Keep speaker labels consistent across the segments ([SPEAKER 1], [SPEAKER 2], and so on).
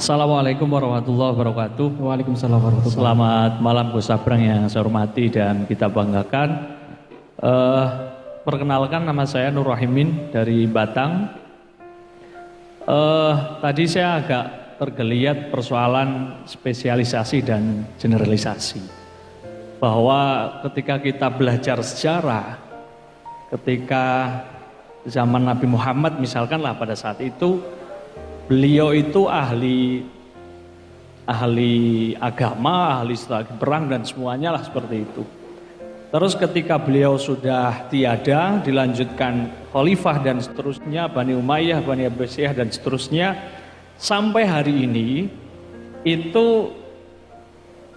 [SPEAKER 1] Assalamualaikum warahmatullahi wabarakatuh.
[SPEAKER 2] Waalaikumsalam warahmatullahi wabarakatuh.
[SPEAKER 1] Selamat malam Gus Sabrang yang saya hormati dan kita banggakan. Perkenalkan, nama saya Nur Rahimin dari Batang. Tadi saya agak tergeliat persoalan spesialisasi dan generalisasi. Bahwa ketika kita belajar sejarah, ketika zaman Nabi Muhammad misalkanlah pada saat itu, beliau itu ahli agama, ahli strategi perang dan semuanya lah seperti itu. Terus ketika beliau sudah tiada, dilanjutkan khalifah dan seterusnya, Bani Umayyah, Bani Abbasiyah dan seterusnya, sampai hari ini itu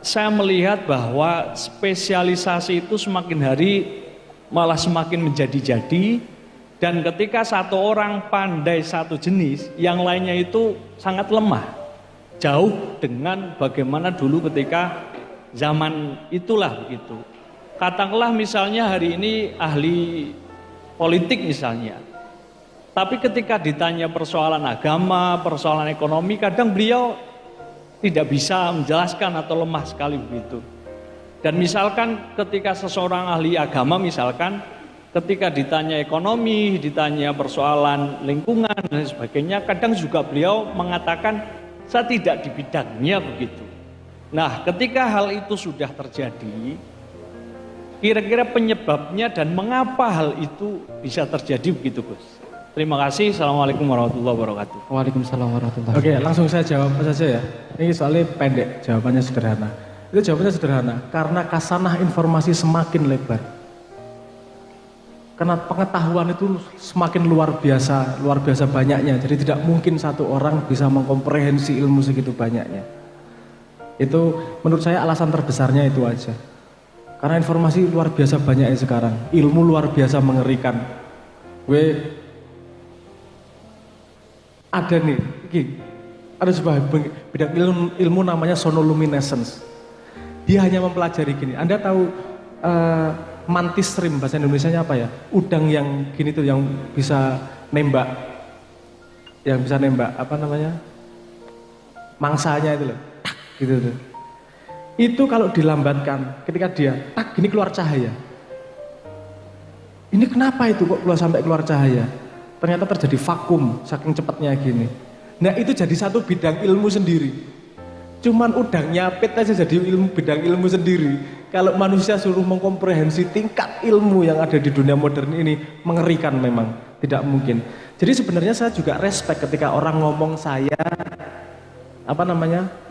[SPEAKER 1] saya melihat bahwa spesialisasi itu semakin hari malah semakin menjadi-jadi. Dan ketika satu orang pandai satu jenis, yang lainnya itu sangat lemah. Jauh dengan bagaimana dulu ketika zaman itulah begitu. Katakanlah misalnya hari ini ahli politik misalnya. Tapi ketika ditanya persoalan agama, persoalan ekonomi, kadang beliau tidak bisa menjelaskan atau lemah sekali begitu. Dan misalkan ketika seseorang ahli agama misalkan, ketika ditanya ekonomi, ditanya persoalan lingkungan dan sebagainya, kadang juga beliau mengatakan saya tidak di bidangnya begitu. Nah, ketika hal itu sudah terjadi, kira-kira penyebabnya dan mengapa hal itu bisa terjadi begitu, Gus? Terima kasih. Assalamualaikum warahmatullahi wabarakatuh.
[SPEAKER 2] Waalaikumsalam warahmatullahi wabarakatuh. Oke, langsung saya jawab saja ya. Ini soalnya pendek, jawabannya sederhana. Itu jawabannya sederhana, karena kasanah informasi semakin lebar. Karena pengetahuan itu semakin luar biasa banyaknya. Jadi tidak mungkin satu orang bisa mengkomprehensi ilmu segitu banyaknya. Itu menurut saya alasan terbesarnya itu aja. Karena informasi luar biasa banyaknya sekarang. Ilmu luar biasa mengerikan. Ada nih, ada sebuah bidang ilmu namanya sonoluminescence. Dia hanya mempelajari gini. Anda tahu mantis shrimp, bahasa Indonesianya apa ya? Udang yang gini tuh, yang bisa nembak, apa namanya? Mangsanya itu loh, tak gitu tuh. Itu kalau dilambatkan, ketika dia tak gini keluar cahaya. Ini kenapa itu kok sampai keluar cahaya? Ternyata terjadi vakum, saking cepatnya gini. Nah itu jadi satu bidang ilmu sendiri. Cuman udang nyapit aja jadi bidang ilmu sendiri. Kalau manusia suruh mengkomprehensi tingkat ilmu yang ada di dunia modern ini, mengerikan memang, tidak mungkin. Jadi sebenarnya saya juga respect ketika orang ngomong saya,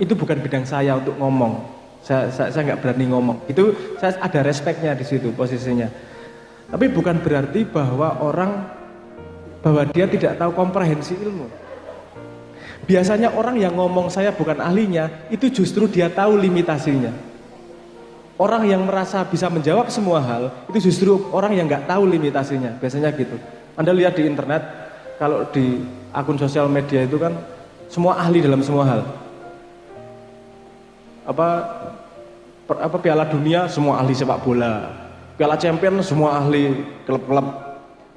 [SPEAKER 2] itu bukan bidang saya untuk ngomong. Saya nggak berani ngomong. Itu saya ada respectnya di situ posisinya. Tapi bukan berarti bahwa dia tidak tahu komprehensi ilmu. Biasanya orang yang ngomong saya bukan ahlinya, itu justru dia tahu limitasinya. Orang yang merasa bisa menjawab semua hal, itu justru orang yang nggak tahu limitasinya, biasanya gitu. Anda lihat di internet, kalau di akun sosial media itu kan, semua ahli dalam semua hal. Piala dunia, semua ahli sepak bola. Piala champion, semua ahli klub-klub.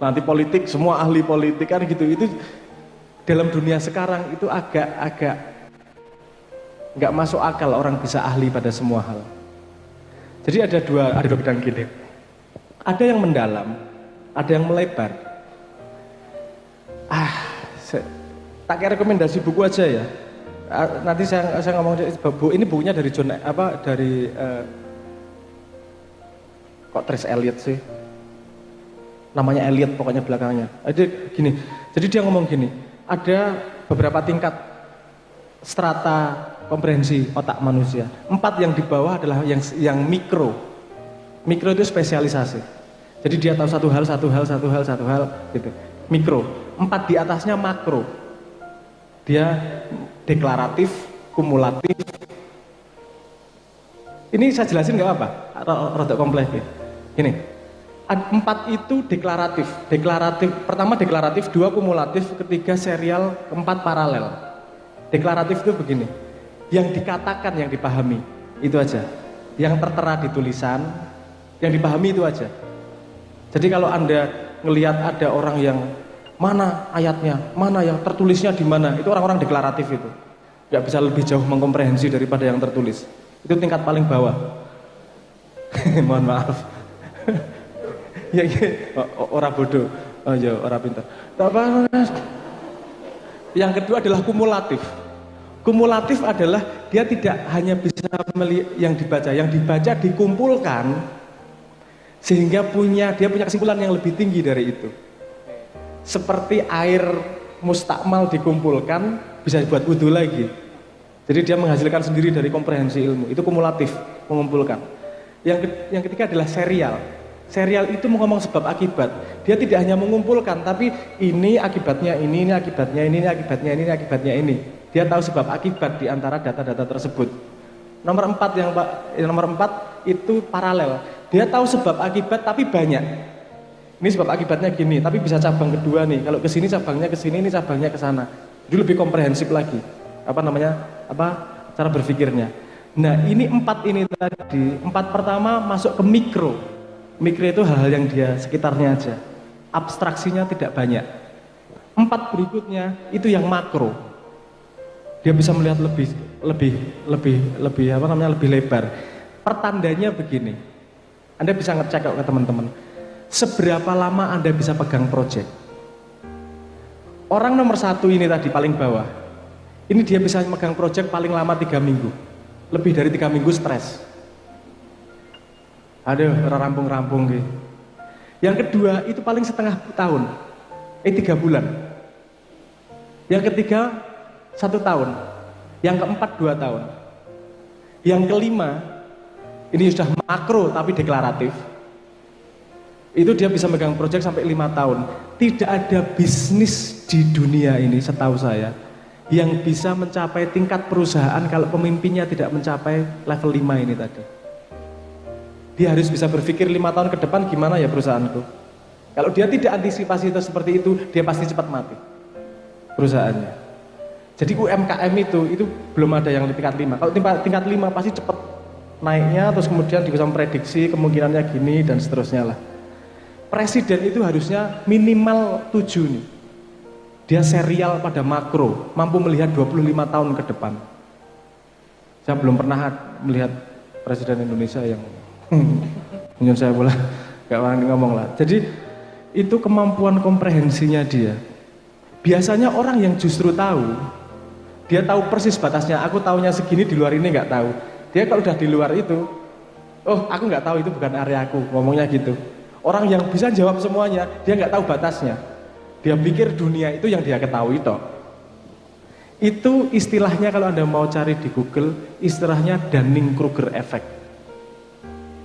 [SPEAKER 2] Nanti politik, semua ahli politik, kan gitu. Itu dalam dunia sekarang itu agak nggak masuk akal orang bisa ahli pada semua hal. Jadi ada dua bidang gini. Ada yang mendalam, ada yang melebar. Tak kayak rekomendasi buku aja ya. Nanti saya ngomong buku ini, bukunya dari kok Trace Eliot sih? Namanya Eliot pokoknya belakangnya. Jadi dia ngomong gini. Ada beberapa tingkat strata komprehensi otak manusia. 4 yang di bawah adalah yang mikro. Mikro itu spesialisasi. Jadi dia tahu satu hal gitu. Mikro. 4 di atasnya makro. Dia deklaratif, kumulatif. Ini saya jelasin nggak apa? Rada kompleks ya. Gini. 4 itu deklaratif. Pertama deklaratif, 2 kumulatif, ketiga serial, 4 paralel. Deklaratif itu begini. Yang dikatakan, yang dipahami, itu aja. Yang tertera di tulisan, yang dipahami itu aja. Jadi kalau Anda ngelihat ada orang yang mana ayatnya, mana yang tertulisnya di mana, itu orang-orang deklaratif itu. nggak bisa lebih jauh mengkomprehensi daripada yang tertulis. Itu tingkat paling bawah. Mohon maaf. Ya, orang bodoh, oh ya orang pintar. Yang kedua adalah kumulatif. Kumulatif adalah dia tidak hanya bisa melihat yang dibaca dikumpulkan sehingga dia punya kesimpulan yang lebih tinggi dari itu. Seperti air mustakmal dikumpulkan bisa dibuat wudhu lagi. Jadi dia menghasilkan sendiri dari komprehensi ilmu. Itu kumulatif, mengumpulkan. Yang ketiga adalah serial. Serial itu ngomong sebab akibat. Dia tidak hanya mengumpulkan, tapi ini akibatnya ini akibatnya ini akibatnya ini akibatnya ini. Dia tahu sebab akibat di antara data-data tersebut. Nomor 4 itu paralel. Dia tahu sebab akibat tapi banyak. Ini sebab akibatnya gini, tapi bisa cabang kedua nih. Kalau ke sini cabangnya ke sini, ini cabangnya ke sana. Jadi lebih komprehensif lagi. Cara berpikirnya. Nah, ini 4 ini tadi. 4 pertama masuk ke mikro. Mikro itu hal-hal yang dia sekitarnya aja. Abstraksinya tidak banyak. 4 berikutnya itu yang makro. Dia bisa melihat lebih lebar. Pertandanya begini. Anda bisa ngecek ke teman-teman. Seberapa lama Anda bisa pegang proyek? Orang nomor 1 ini tadi paling bawah. Ini dia bisa megang proyek paling lama 3 minggu. Lebih dari 3 minggu stres. Aduh, rampung-rampung gitu. Yang kedua itu paling setengah tahun, 3 bulan. Yang ketiga 1 tahun. Yang keempat 2 tahun. Yang kelima ini sudah makro tapi deklaratif. Itu dia bisa megang proyek sampai 5 tahun. Tidak ada bisnis di dunia ini setahu saya yang bisa mencapai tingkat perusahaan kalau pemimpinnya tidak mencapai level 5 ini tadi. Dia harus bisa berpikir 5 tahun ke depan gimana ya perusahaanku. Kalau dia tidak antisipasi seperti itu, dia pasti cepat mati perusahaannya. Jadi UMKM itu belum ada yang di tingkat 5. Kalau tingkat 5 pasti cepat naiknya, terus kemudian bisa memprediksi kemungkinannya gini dan seterusnya lah. Presiden itu harusnya minimal 7 nih. Dia serial pada makro, mampu melihat 25 tahun ke depan. Saya belum pernah melihat Presiden Indonesia yang menurut saya boleh gak orang ngomong lah. Jadi itu kemampuan komprehensinya dia. Biasanya orang yang justru tahu, dia tahu persis batasnya. Aku taunya segini, di luar ini nggak tahu. Dia kalau udah di luar itu, oh aku nggak tahu, itu bukan area aku, ngomongnya gitu. Orang yang bisa jawab semuanya, dia nggak tahu batasnya. Dia pikir dunia itu yang dia ketahui toh. Itu istilahnya kalau Anda mau cari di Google, istilahnya Dunning-Kruger effect.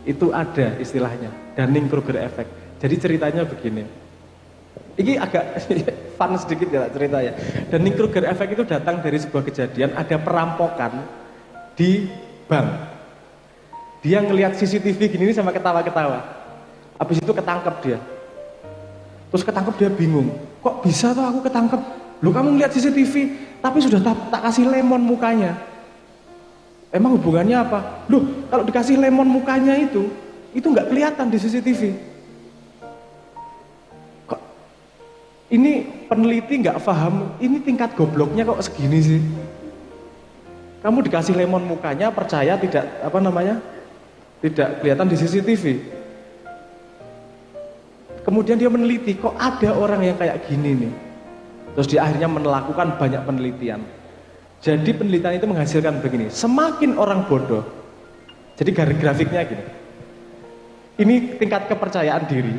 [SPEAKER 2] Itu ada istilahnya, Dunning-Kruger effect. Jadi ceritanya begini. Ini agak fun sedikit ya ceritanya. Dunning-Kruger effect itu datang dari sebuah kejadian, ada perampokan di bank. Dia ngelihat CCTV gini sama ketawa-ketawa. Habis itu ketangkep dia. Terus ketangkep dia bingung. Kok bisa tuh aku ketangkep? Loh kamu ngelihat CCTV, tapi sudah tak kasih lemon mukanya. Emang hubungannya apa? Loh, kalau dikasih lemon mukanya itu nggak kelihatan di CCTV. Kok ini peneliti nggak paham, ini tingkat gobloknya kok segini sih? Kamu dikasih lemon mukanya, percaya tidak tidak kelihatan di CCTV. Kemudian dia meneliti, kok ada orang yang kayak gini nih. Terus dia akhirnya melakukan banyak penelitian. Jadi penelitian itu menghasilkan begini, semakin orang bodoh, jadi grafiknya gini, ini tingkat kepercayaan diri,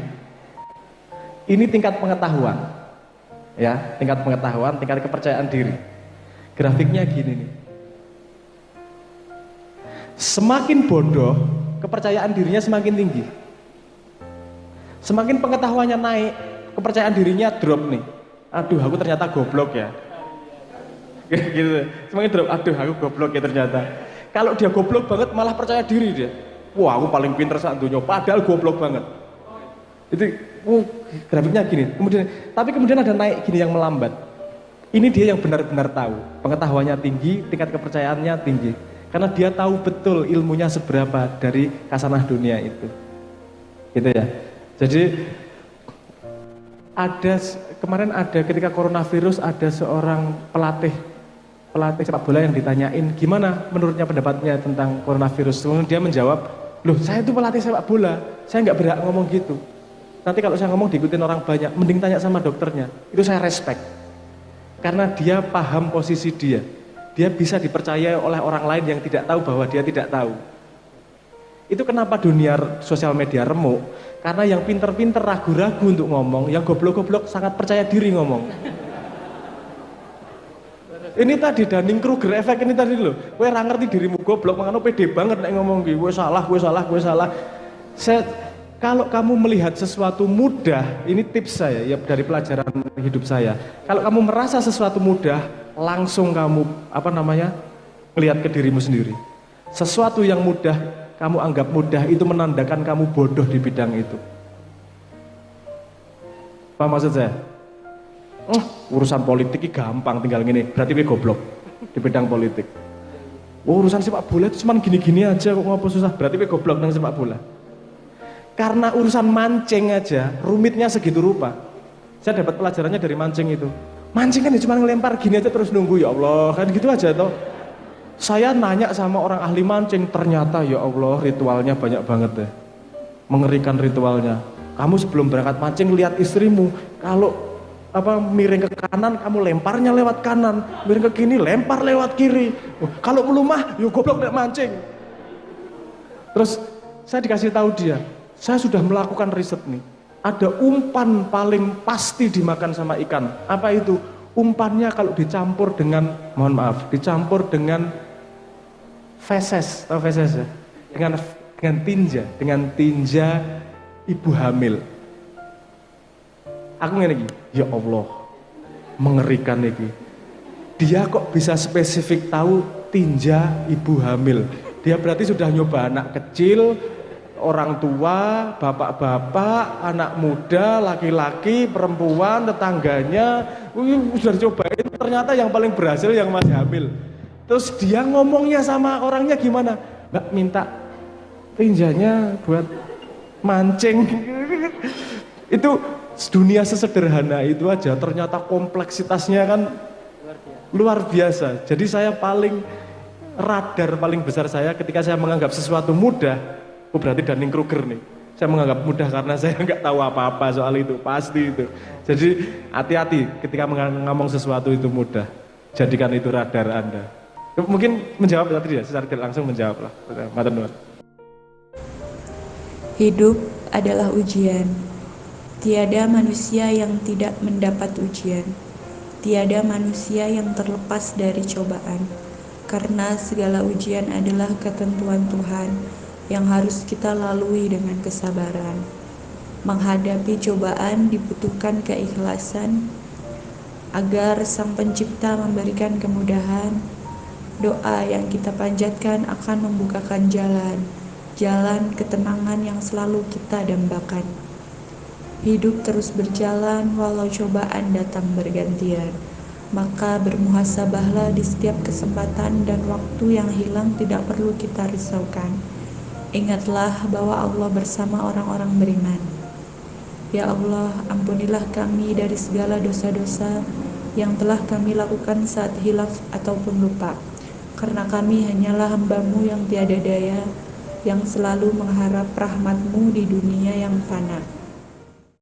[SPEAKER 2] ini tingkat pengetahuan, ya, tingkat pengetahuan, tingkat kepercayaan diri, grafiknya gini nih, semakin bodoh, kepercayaan dirinya semakin tinggi, semakin pengetahuannya naik, kepercayaan dirinya drop nih, aduh aku ternyata goblok ya. Gitu, semakin drop, aduh aku goblok ya ternyata. Kalau dia goblok banget malah percaya diri dia. Wah aku paling pinter saat dunia, padahal goblok banget. Itu grafiknya gini. Kemudian ada naik gini yang melambat. Ini dia yang benar-benar tahu, pengetahuannya tinggi, tingkat kepercayaannya tinggi. Karena dia tahu betul ilmunya seberapa dari kasanah dunia itu. Gitu ya. Jadi kemarin ada ketika coronavirus ada seorang pelatih pelatih sepak bola yang ditanyain gimana menurutnya pendapatnya tentang coronavirus. Kemudian dia menjawab, loh saya itu pelatih sepak bola, saya nggak berhak ngomong gitu. Nanti kalau saya ngomong diikutin orang banyak, mending tanya sama dokternya. Itu saya respect. Karena dia paham posisi dia. Dia bisa dipercaya oleh orang lain yang tidak tahu bahwa dia tidak tahu. Itu kenapa dunia sosial media remuk. Karena yang pinter-pinter ragu-ragu untuk ngomong, yang goblok-goblok sangat percaya diri ngomong. Ini tadi Dunning-Kruger efek ini tadi loh. Kowe ora ngerti dirimu goblok, makanya pede banget nek ngomong iki. Kowe salah, kowe salah, kowe salah. Kalau kamu melihat sesuatu mudah, ini tips saya ya dari pelajaran hidup saya. Kalau kamu merasa sesuatu mudah, langsung kamu melihat ke dirimu sendiri. Sesuatu yang mudah kamu anggap mudah itu menandakan kamu bodoh di bidang itu. Apa maksud saya? Urusan politik ini gampang, tinggal gini, berarti gue goblok di bidang politik. Urusan sepak bola itu cuma gini-gini aja kok ngapa susah, berarti gue goblok dengan sepak bola. Karena urusan mancing aja rumitnya segitu rupa. Saya dapat pelajarannya dari mancing itu. Mancing kan ya cuma ngelempar gini aja terus nunggu, ya Allah, kan gitu aja toh. Saya nanya sama orang ahli mancing, ternyata ya Allah ritualnya banyak banget deh. Mengerikan ritualnya. Kamu sebelum berangkat mancing lihat istrimu, kalau miring ke kanan kamu lemparnya lewat kanan, miring ke kiri lempar lewat kiri. Kalau melumah yuk goblok nek mancing. Terus saya dikasih tahu dia, saya sudah melakukan riset nih, ada umpan paling pasti dimakan sama ikan. Apa itu? Umpannya kalau dicampur dengan, dicampur dengan feses, tahu feses ya? Dengan tinja ibu hamil. Aku ngene iki, ya Allah, mengerikan iki. Dia kok bisa spesifik tahu tinja ibu hamil. Dia berarti sudah nyoba anak kecil, orang tua, bapak-bapak, anak muda, laki-laki, perempuan, tetangganya, sudah dicobain. Ternyata yang paling berhasil yang masih hamil. Terus dia ngomongnya sama orangnya gimana? Mbak minta tinjanya buat mancing. Itu dunia sesederhana itu aja ternyata kompleksitasnya kan luar biasa. Jadi saya paling besar saya ketika saya menganggap sesuatu mudah, berarti Dunning-Kruger nih. Saya menganggap mudah karena saya nggak tahu apa-apa soal itu, pasti itu. Jadi hati-hati ketika ngomong sesuatu itu mudah. Jadikan itu radar Anda. Mungkin menjawab tadi ya, secara tidak langsung menjawab lah. Matur nuwun.
[SPEAKER 3] Hidup adalah ujian. Tiada manusia yang tidak mendapat ujian. Tiada manusia yang terlepas dari cobaan. Karena segala ujian adalah ketentuan Tuhan yang harus kita lalui dengan kesabaran. Menghadapi cobaan dibutuhkan keikhlasan agar Sang Pencipta memberikan kemudahan. Doa yang kita panjatkan akan membukakan jalan ketenangan yang selalu kita dambakan. Hidup terus berjalan walau cobaan datang bergantian. Maka bermuhasabahlah di setiap kesempatan dan waktu yang hilang tidak perlu kita risaukan. Ingatlah bahwa Allah bersama orang-orang beriman. Ya Allah, ampunilah kami dari segala dosa-dosa yang telah kami lakukan saat hilaf ataupun lupa. Karena kami hanyalah hamba-Mu yang tiada daya, yang selalu mengharap rahmat-Mu di dunia yang fana.